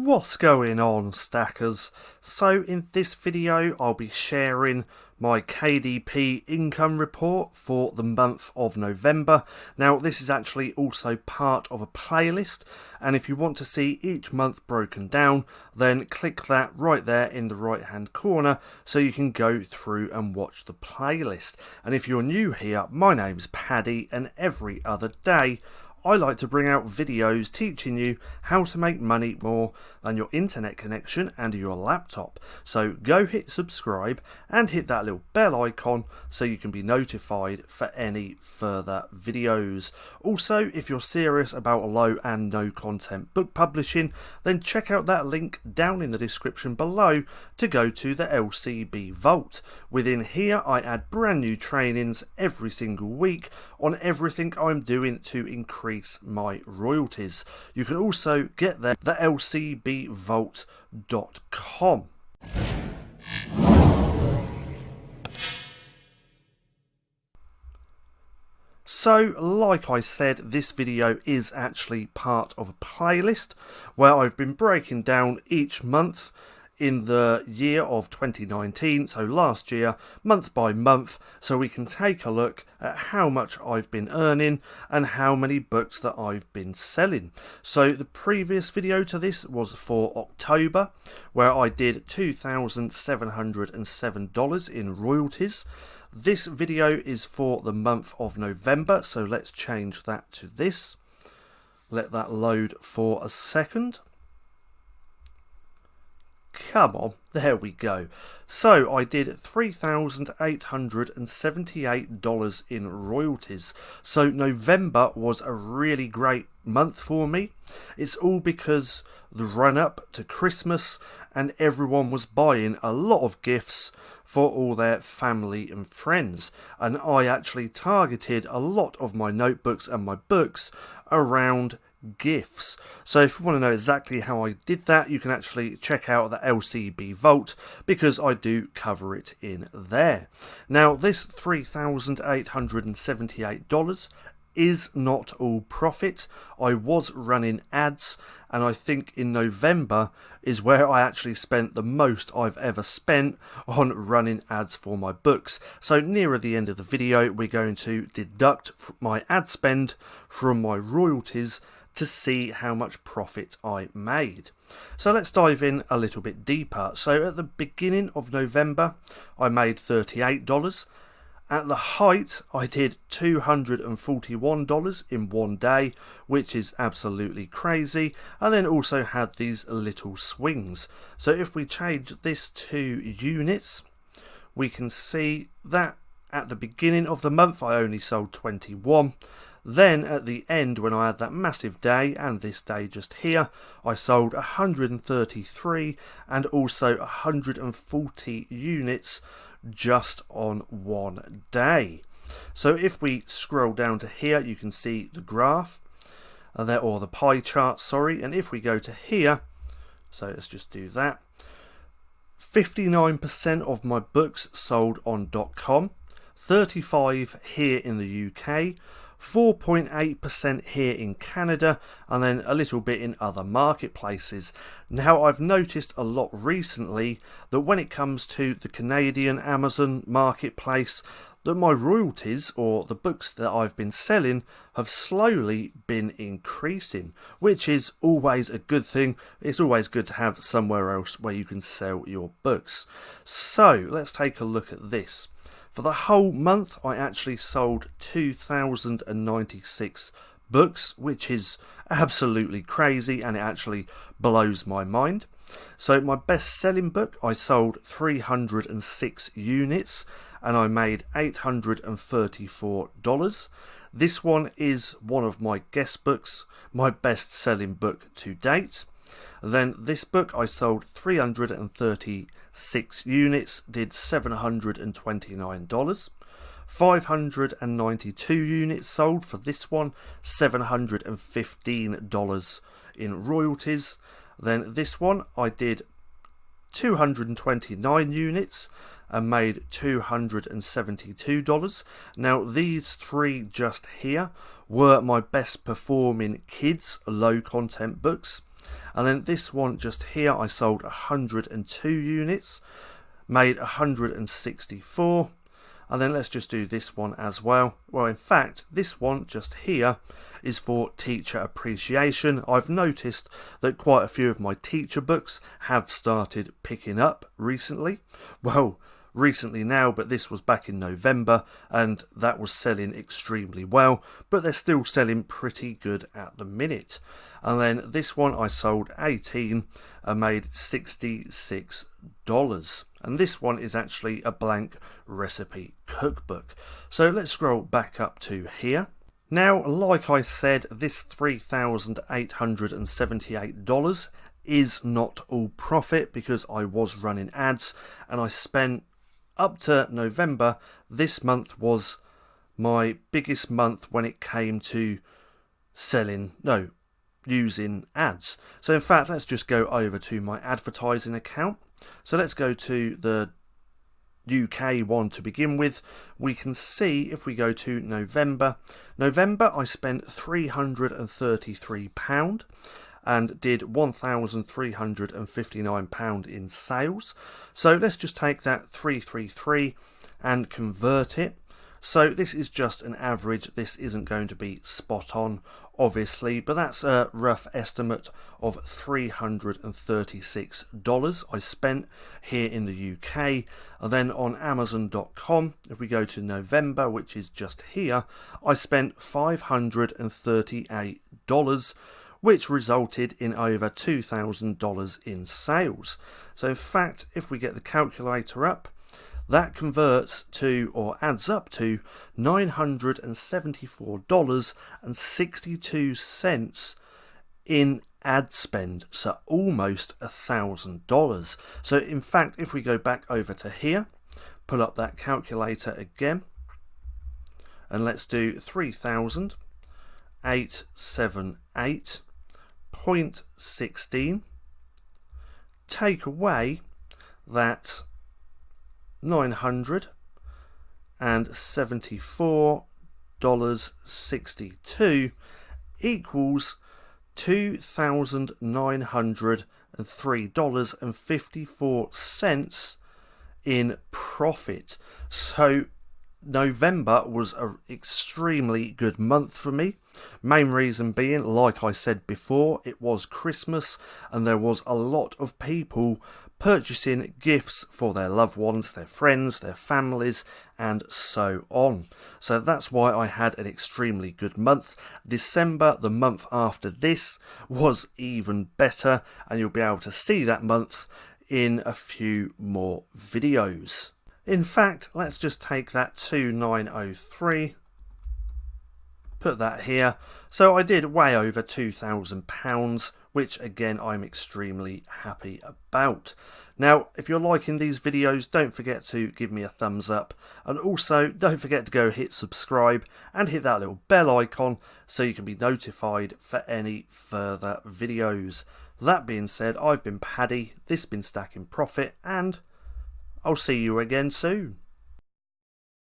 What's going on, stackers? So in this video I'll be sharing my KDP income report for the month of November. Now this is actually also part of a playlist, and if you want to see each month broken down, then click that right there in the right hand corner so you can go through and watch the playlist. And if you're new here, my name's Paddy, and every other day I like to bring out videos teaching you how to make money more than your internet connection and your laptop. So go hit subscribe and hit that little bell icon so you can be notified for any further videos. Also, if you're serious about low and no content book publishing, then check out that link down in the description below to go to the LCB Vault. Within here I add brand new trainings every single week on everything I'm doing to increase my royalties. You can also get there at lcbvault.com. So, like I said, this video is actually part of a playlist where I've been breaking down each month in the year of 2019, so last year, month by month, so we can take a look at how much I've been earning and how many books that I've been selling. So the previous video to this was for October, where I did $2,707 in royalties. This video is for the month of November, so let's change that to this. Let that load for a second. Come on, there we go. So I did $3,878 in royalties. So November was a really great month for me. It's all because the run up to Christmas and everyone was buying a lot of gifts for all their family and friends, and I actually targeted a lot of my notebooks and my books around gifts. So if you want to know exactly how I did that, you can actually check out the LCB Vault because I do cover it in there. Now this $3,878 is not all profit. I was running ads, and I think in November is where I actually spent the most I've ever spent on running ads for my books. So nearer the end of the video we're going to deduct my ad spend from my royalties to see how much profit I made. So let's dive in a little bit deeper. So at the beginning of November I made $38. At the height I did $241 in one day, which is absolutely crazy, and then also had these little swings. So if we change this to units, we can see that at the beginning of the month I only sold 21. Then at the end, when I had that massive day and this day just here, I sold 133 and also 140 units just on one day. So if we scroll down to here, you can see the graph there, or the pie chart, sorry, and if we go to here, so let's just do that, 59% of my books sold on .com, 35% here in the UK, 4.8% here in Canada, and then a little bit in other marketplaces. Now I've noticed a lot recently that when it comes to the Canadian Amazon marketplace, that my royalties, or the books that I've been selling, have slowly been increasing, which is always a good thing. It's always good to have somewhere else where you can sell your books. So let's take a look at this. For the whole month, I actually sold 2,096 books, which is absolutely crazy, and it actually blows my mind. So my best-selling book, I sold 306 units, and I made $834. This one is one of my guest books, my best-selling book to date. Then this book I sold 336 units, did $729. 592 units sold for this one, $715 in royalties. Then this one I did 229 units and made $272. Now these three just here were my best performing kids low content books. And then this one just here, I sold 102 units, made 164. And then let's just do this one as well. Well, in fact, this one just here is for teacher appreciation. I've noticed that quite a few of my teacher books have started picking up recently. Well, recently now, but this was back in November, and that was selling extremely well, but they're still selling pretty good at the minute. And then this one I sold 18 and made $66. And this one is actually a blank recipe cookbook. So let's scroll back up to here. Now, like I said, this $3,878 is not all profit because I was running ads, and I spent up to November. This month was my biggest month when it came to using ads. So in fact, let's just go over to my advertising account. So let's go to the UK one to begin with. We can see if we go to November, I spent £333 and did £1,359 in sales. So let's just take that 333 and convert it. So this is just an average. This isn't going to be spot on, obviously, but that's a rough estimate of $336 I spent here in the UK. And then on Amazon.com, if we go to November, which is just here, I spent $538, which resulted in over $2,000 in sales. So in fact, if we get the calculator up, that converts to, or adds up to, $974.62 in ad spend, so almost $1,000. So in fact, if we go back over to here, pull up that calculator again, and let's do 3,878.16, take away that $974.62 equals $2,903.54 in profit. So November was an extremely good month for me. Main reason being, like I said before, it was Christmas and there was a lot of people purchasing gifts for their loved ones, their friends, their families, and so on. So that's why I had an extremely good month. December, the month after this, was even better, and you'll be able to see that month in a few more videos. In fact, let's just take that 2903, put that here. So I did way over £2,000, which again I'm extremely happy about. Now, if you're liking these videos, don't forget to give me a thumbs up, and also don't forget to go hit subscribe and hit that little bell icon so you can be notified for any further videos. That being said, I've been Paddy, this has been Stacking Profit, and I'll see you again soon.